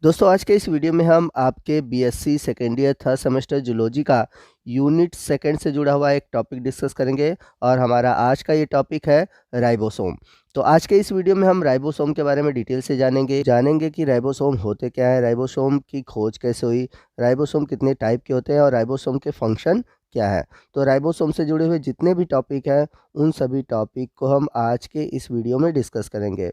दोस्तों आज के इस वीडियो में हम आपके BSc second year third semester zoology का यूनिट सेकंड से जुड़ा हुआ एक टॉपिक डिस्कस करेंगे और हमारा आज का ये टॉपिक है राइबोसोम। तो आज के इस वीडियो में हम राइबोसोम के बारे में डिटेल से जानेंगे कि राइबोसोम होते क्या है, राइबोसोम की खोज कैसे हुई, राइबोसोम कितने टाइप के होते हैं और राइबोसोम के फंक्शन क्या है। तो राइबोसोम से जुड़े हुए जितने भी टॉपिक हैं उन सभी टॉपिक को हम आज के इस वीडियो में डिस्कस करेंगे।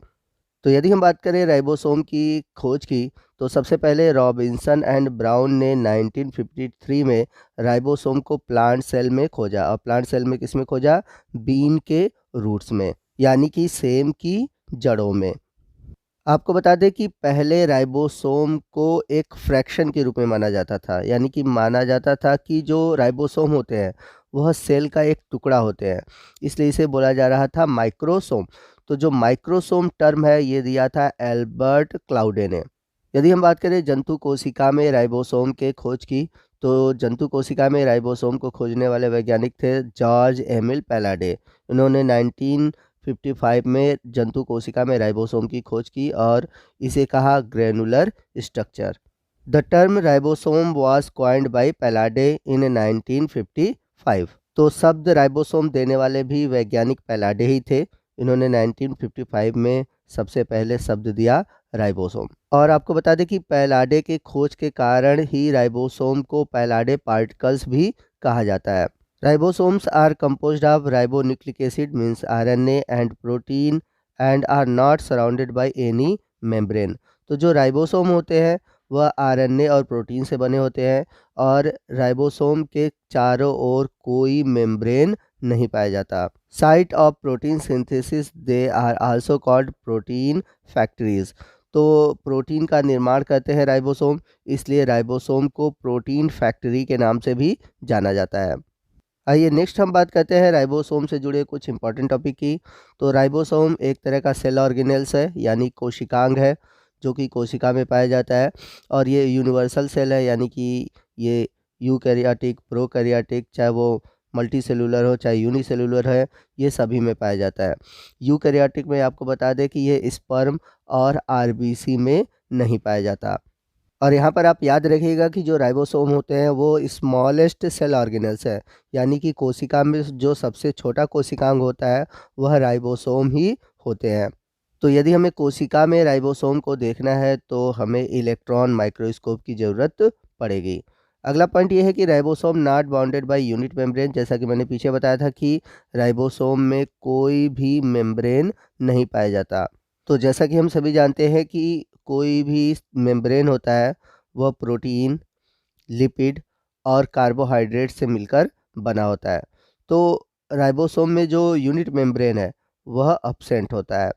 तो यदि हम बात करें राइबोसोम की खोज की, तो सबसे पहले रॉबिन्सन एंड ब्राउन ने 1953 में राइबोसोम को प्लांट सेल में खोजा। और प्लांट सेल में किस में खोजा? बीन के रूट्स में, यानी कि सेम की जड़ों में। आपको बता दें कि पहले राइबोसोम को एक फ्रैक्शन के रूप में माना जाता था, यानी कि माना जाता था कि जो राइबोसोम होते हैं वह सेल का एक टुकड़ा होते हैं, इसलिए इसे बोला जा रहा था माइक्रोसोम। तो जो माइक्रोसोम टर्म है ये दिया था एल्बर्ट क्लाउडे ने। यदि हम बात करें जंतु कोशिका में राइबोसोम के खोज की, तो जंतु कोशिका में राइबोसोम को खोजने वाले वैज्ञानिक थे जॉर्ज एमिल पैलाडे। इन्होंने 1955 में जंतु कोशिका में राइबोसोम की खोज की और इसे कहा granular structure. The term ribosome was coined by Palade in 1955। तो शब्द राइबोसोम देने वाले भी वैज्ञानिक पैलाडे ही थे। इन्होंने 1955 में सबसे पहले शब्द दिया राइबोसोम। और आपको बता दें कि पैलाडे के खोज के कारण ही राइबोसोम को पैलाडे पार्टिकल्स भी कहा जाता है। Ribosomes are composed of ribonucleic acid means RNA and protein and are not surrounded by any membrane। तो जो राइबोसोम होते हैं वह आरएनए और प्रोटीन से बने होते हैं और राइबोसोम के चारों ओर कोई मेम्ब्रेन नहीं पाया जाता। Site of protein synthesis they are also called protein factories. तो प्रोटीन का निर्माण करते हैं राइबोसोम, इसलिए राइबोसोम को प्रोटीन फैक्ट्री के नाम से भी जाना जाता है। आइए नेक्स्ट हम बात करते हैं राइबोसोम से जुड़े कुछ इंपॉर्टेंट टॉपिक की। तो राइबोसोम एक तरह का सेल ऑर्गेनेल्स है, यानी कोशिकांग है, जो कि कोशिका में पाया जाता है। और ये यूनिवर्सल सेल है, यानी कि ये यूकैरियोटिक, प्रोकैरियोटिक, चाहे वो मल्टी सेलुलर हो चाहे यूनिसेलुलर है, ये सभी में पाया जाता है। यूकैरियोटिक में आपको बता दें कि ये स्पर्म और आरबीसी में नहीं पाया जाता। और यहाँ पर आप याद रखिएगा कि जो राइबोसोम होते हैं वो स्मॉलेस्ट सेल ऑर्गेनल्स है, यानी कि कोशिका में जो सबसे छोटा कोशिकांग होता है वह राइबोसोम ही होते हैं। तो यदि हमें कोशिका में राइबोसोम को देखना है तो हमें इलेक्ट्रॉन माइक्रोस्कोप की ज़रूरत पड़ेगी। अगला पॉइंट ये है कि ribosome not bounded by unit membrane. जैसा कि मैंने पीछे बताया था कि राइबोसोम में कोई भी मेम्ब्रेन नहीं पाया जाता। तो जैसा कि हम सभी जानते हैं कि कोई भी मेम्ब्रेन होता है वह प्रोटीन, लिपिड और कार्बोहाइड्रेट से मिलकर बना होता है। तो राइबोसोम में जो यूनिट मेम्ब्रेन है वह अब्सेंट होता है।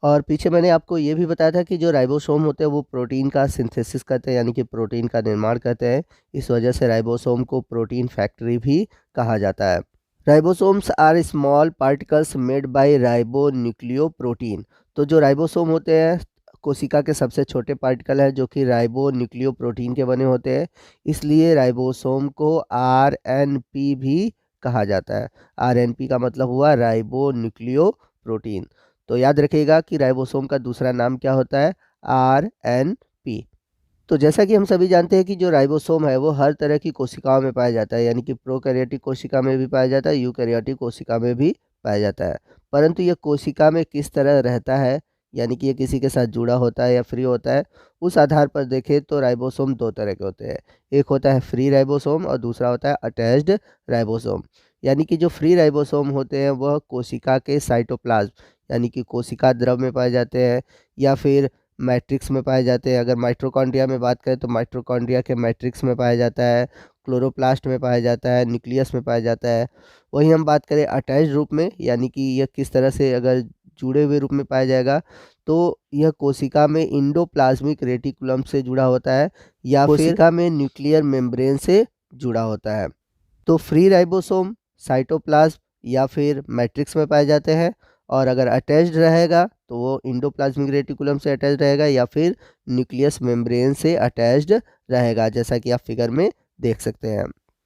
और पीछे मैंने आपको ये भी बताया था कि जो राइबोसोम होते हैं वो प्रोटीन का सिंथेसिस करते हैं, यानी कि प्रोटीन का निर्माण करते हैं। इस वजह से राइबोसोम को प्रोटीन फैक्ट्री भी कहा जाता है। Ribosomes are small particles made by ribonucleoprotein. तो जो राइबोसोम होते हैं कोशिका के सबसे छोटे पार्टिकल है जो कि राइबोन्यूक्लियोप्रोटीन के बने होते हैं, इसलिए राइबोसोम को आरएनपी भी कहा जाता है। आरएनपी का मतलब हुआ राइबोन्यूक्लियोप्रोटीन। तो याद रखिएगा कि राइबोसोम का दूसरा नाम क्या होता है? आरएनपी। तो जैसा कि हम सभी जानते हैं कि जो राइबोसोम है वो हर तरह की कोशिकाओं में पाया जाता है, यानी कि प्रोकैरियोटिक कोशिका में भी पाया जाता है, यूकैरियोटिक कोशिका में भी पाया जाता है। परंतु यह कोशिका में किस तरह रहता है, यानी कि ये किसी के साथ जुड़ा होता है या फ्री होता है, उस आधार पर देखें तो राइबोसोम दो तरह के होते हैं। एक होता है फ्री राइबोसोम और दूसरा होता है अटैच्ड राइबोसोम। यानी कि जो फ्री राइबोसोम होते हैं वह कोशिका के साइटोप्लाज्म, यानी कि कोशिका द्रव में पाए जाते हैं या फिर मैट्रिक्स में पाए जाते हैं। अगर माइटोकॉन्ड्रिया में बात करें तो माइटोकॉन्ड्रिया के मैट्रिक्स में पाया जाता है, क्लोरोप्लास्ट में पाया जाता है, न्यूक्लियस में पाया जाता है। वहीं हम बात करें अटैच्ड रूप में, यानी कि यह किस तरह से अगर जुड़े हुए रूप में पाया जाएगा, तो यह कोशिका में इंडोप्लाज्मिक रेटिकुलम से जुड़ा होता है या फिर कोशिका में न्यूक्लियर मेम्ब्रेन से जुड़ा होता है। तो फ्री राइबोसोम साइटोप्लाज्म या फिर मैट्रिक्स में पाए जाते हैं, और अगर अटैच्ड रहेगा तो वो इंडोप्लाज्मिक रेटिकुलम से अटैच्ड रहेगा या फिर न्यूक्लियस मेम्ब्रेन से अटैच्ड रहेगा, जैसा कि आप फिगर में देख सकते हैं।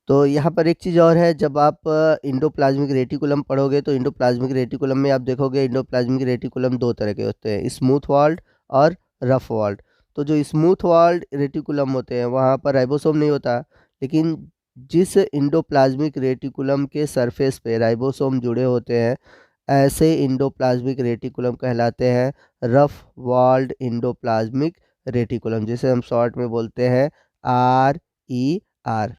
तो यहाँ पर एक चीज़ और है, जब आप इंडोप्लाज्मिक रेटिकुलम पढ़ोगे तो इंडोप्लाज्मिक रेटिकुलम में आप देखोगे इंडोप्लाज्मिक रेटिकुलम दो तरह के होते हैं, स्मूथ वॉल्ड और रफ वॉल्ड। तो जो स्मूथ वॉल्ड रेटिकुलम होते हैं वहाँ पर राइबोसोम नहीं होता, लेकिन जिस इंडोप्लाज्मिक रेटिकुलम के सरफेस पे राइबोसोम जुड़े होते हैं, ऐसे इंडोप्लाज्मिक रेटिकुलम कहलाते हैं रफ वॉल्ड इंडोप्लाज्मिक रेटिकुलम, जिसे हम शॉर्ट में बोलते हैं RER।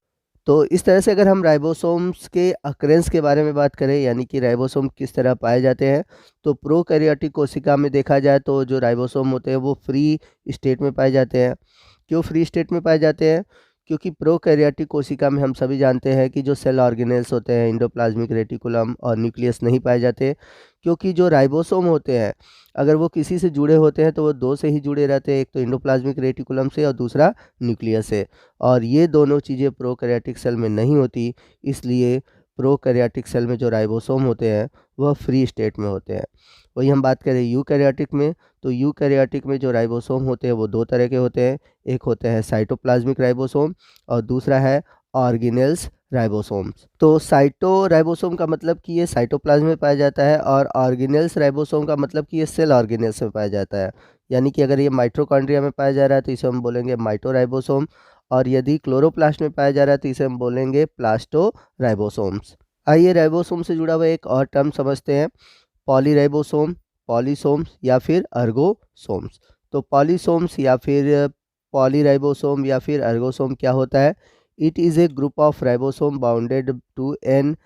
तो इस तरह से अगर हम राइबोसोम्स के अक्रेंस के बारे में बात करें, यानी कि राइबोसोम किस तरह पाए जाते हैं, तो प्रोकैरियोटिक कोशिका में देखा जाए तो जो राइबोसोम होते हैं वो फ्री स्टेट में पाए जाते हैं। क्यों फ्री स्टेट में पाए जाते हैं? क्योंकि प्रोकैरियोटिक कोशिका में हम सभी जानते हैं कि जो सेल ऑर्गेनेल्स होते हैं, इंडोप्लाज्मिक रेटिकुलम और न्यूक्लियस नहीं पाए जाते, क्योंकि जो राइबोसोम होते हैं अगर वो किसी से जुड़े होते हैं तो वो दो से ही जुड़े रहते हैं, एक तो इंडोप्लाज्मिक रेटिकुलम से और दूसरा न्यूक्लियस से, और ये दोनों चीज़ें प्रोकैरियोटिक सेल में नहीं होती। इसलिए प्रोकैरियोटिक सेल में जो राइबोसोम होते हैं वह फ्री स्टेट में होते हैं। वही हम बात करें यूकैरियोटिक में, तो यूकैरियोटिक में जो राइबोसोम होते हैं वो दो तरह के होते हैं, एक होते हैं साइटोप्लाज्मिक राइबोसोम और दूसरा है ऑर्गेनेल्स राइबोसोम्स। तो साइटो राइबोसोम का मतलब कि ये साइटोप्लाज्म में पाया जाता है, और ऑर्गेनेल्स राइबोसोम का मतलब कि ये सेल ऑर्गेनेल्स में पाया जाता है। यानी कि अगर ये माइटोकॉन्ड्रिया में पाया जा रहा है तो इसे हम बोलेंगे माइटोराइबोसोम, और यदि क्लोरोप्लास्ट में पाया जा रहा है तो इसे हम बोलेंगे प्लास्टोराइबोसोम्स। आइए राइबोसोम से जुड़ा हुआ एक और टर्म समझते हैं, पॉलीराइबोसोम, पॉलीसोम्स या फिर अर्गोसोम्स। तो पॉलीसोम्स या फिर पॉलीराइबोसोम या फिर अर्गोसोम क्या होता है? It is a group of ribosome bounded to an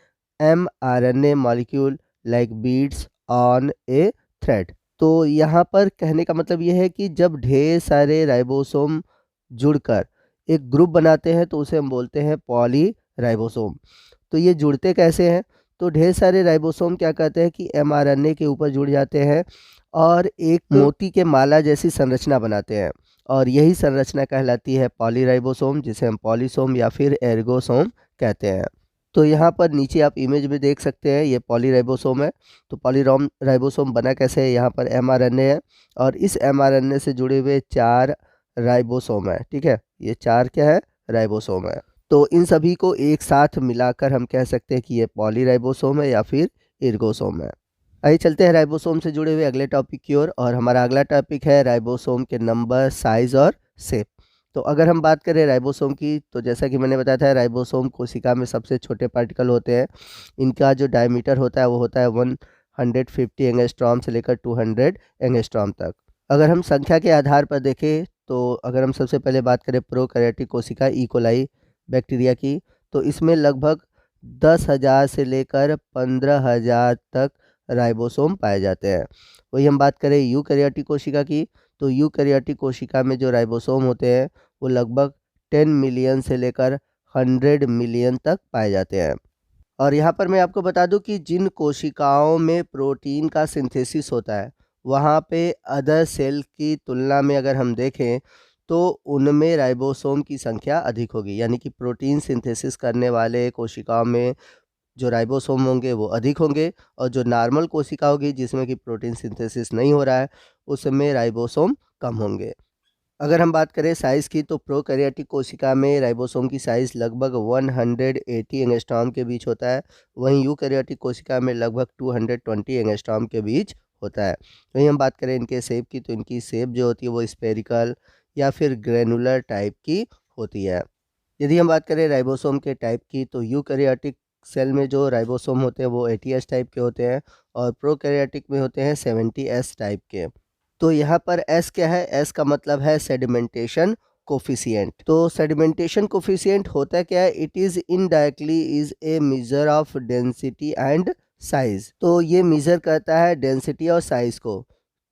mRNA molecule like beads on a thread. तो यहाँ पर कहने का मतलब ये है कि जब ढेर सारे राइबोसोम जुड़कर एक ग्रुप बनाते हैं तो उसे हम बोलते हैं पॉलीराइबोसोम। तो ये जुड़ते कैसे हैं? तो ढेर सारे राइबोसोम क्या कहते हैं कि mRNA के ऊपर जुड़ जाते हैं और एक मोती के माला जैसी संरचना बनाते हैं, और यही संरचना कहलाती है पॉलीराइबोसोम, जिसे हम पॉलीसोम या फिर एर्गोसोम कहते हैं। तो यहाँ पर नीचे आप इमेज में देख सकते हैं ये पॉलीराइबोसोम है। तो पॉलीरोम राइबोसोम बना कैसे है? यहाँ पर mRNA है और इस mRNA से जुड़े हुए 4 राइबोसोम है। ठीक है, ये 4 क्या है? राइबोसोम है। तो इन सभी को एक साथ मिलाकर हम कह सकते हैं कि ये पॉलीराइबोसोम है या फिर एर्गोसोम है। आइए चलते हैं राइबोसोम से जुड़े हुए अगले टॉपिक की ओर, और हमारा अगला टॉपिक है राइबोसोम के नंबर, साइज और शेप। तो अगर हम बात करें राइबोसोम की, तो जैसा कि मैंने बताया था राइबोसोम कोशिका में सबसे छोटे पार्टिकल होते हैं। इनका जो डायमीटर होता है वो होता है 150 एंगस्ट्रॉम से लेकर 200 एंगस्ट्रॉम तक। अगर हम संख्या के आधार पर देखें तो अगर हम सबसे पहले बात करें प्रोकैरियोटिक कोशिका इकोलाई बैक्टीरिया की, तो इसमें लगभग 10,000 से लेकर 15,000 तक राइबोसोम पाए जाते हैं। वही हम बात करें यूकैरियोटिक कोशिका की, तो यूकैरियोटिक कोशिका में जो राइबोसोम होते हैं वो लगभग 10 मिलियन से लेकर 100 मिलियन तक पाए जाते हैं। और यहाँ पर मैं आपको बता दूं कि जिन कोशिकाओं में प्रोटीन का सिंथेसिस होता है वहाँ पे अदर सेल की तुलना में अगर हम देखें तो उनमें राइबोसोम की संख्या अधिक होगी। यानी कि प्रोटीन सिंथेसिस करने वाले कोशिकाओं में जो राइबोसोम होंगे वो अधिक होंगे, और जो नॉर्मल कोशिका होगी जिसमें कि प्रोटीन सिंथेसिस नहीं हो रहा है उसमें राइबोसोम कम होंगे। अगर हम बात करें साइज़ की, तो प्रोकैरियोटिक कोशिका में राइबोसोम की साइज़ लगभग 180 एंगस्ट्रॉम के बीच होता है। वहीं यूकैरियोटिक कोशिका में लगभग 220 एंगस्ट्रॉम के बीच होता है। वहीं हम बात करें इनके शेप की, तो इनकी शेप जो होती है वो स्फेरिकल या फिर ग्रेनुलर टाइप की होती है। यदि हम बात करें राइबोसोम के टाइप की, तो यूकैरियोटिक सेल में जो राइबोसोम होते हैं वो 80S टाइप के होते हैं, और प्रोकैरियोटिक में होते हैं 70S टाइप के। तो यहाँ पर S क्या है? S का मतलब है सेडिमेंटेशन कोफिशिएंट। तो सेडिमेंटेशन कोफिशिएंट होता क्या है? It is indirectly is a measure of density and size. तो ये मेजर करता है डेंसिटी और साइज को,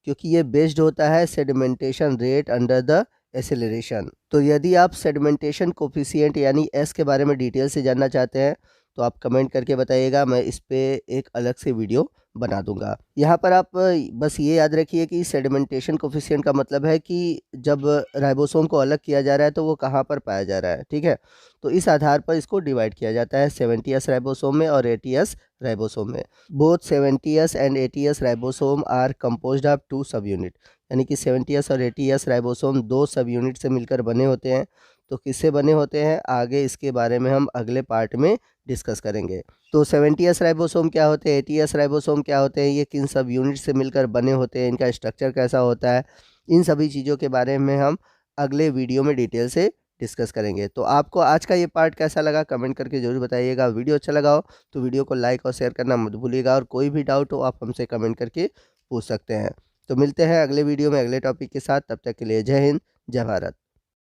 क्योंकि ये बेस्ड होता है sedimentation rate under the acceleration. तो यदि आप सेडिमेंटेशन कोफिशिएंट यानी S के बारे में डिटेल से जानना चाहते हैं तो आप कमेंट करके बताइएगा, मैं इस पे एक अलग से वीडियो बना दूंगा। यहाँ पर आप बस ये याद रखिए कि सेडिमेंटेशन कोफिशिएंट का मतलब है कि जब राइबोसोम को अलग किया जा रहा है तो वो कहाँ पर पाया जा रहा है। ठीक है, तो इस आधार पर इसको डिवाइड किया जाता है 70S राइबोसोम में और 80S राइबोसोम में। Both 70S and 80S ribosome are composed of 2 sub unit. यानी कि 70S और 80S राइबोसोम 2 सब यूनिट से मिलकर बने होते हैं। तो किससे बने होते हैं आगे इसके बारे में हम अगले पार्ट में डिस्कस करेंगे। तो 70S राइबोसोम क्या होते हैं, 80S राइबोसोम क्या होते हैं, ये किन सब यूनिट से मिलकर बने होते हैं, इनका स्ट्रक्चर कैसा होता है, इन सभी चीज़ों के बारे में हम अगले वीडियो में डिटेल से डिस्कस करेंगे। तो आपको आज का ये पार्ट कैसा लगा कमेंट करके ज़रूर बताइएगा। वीडियो अच्छा लगा हो तो वीडियो को लाइक और शेयर करना मत भूलिएगा, और कोई भी डाउट हो आप हमसे कमेंट करके पूछ सकते हैं। तो मिलते हैं अगले वीडियो में अगले टॉपिक के साथ, तब तक के लिए जय हिंद, जय भारत।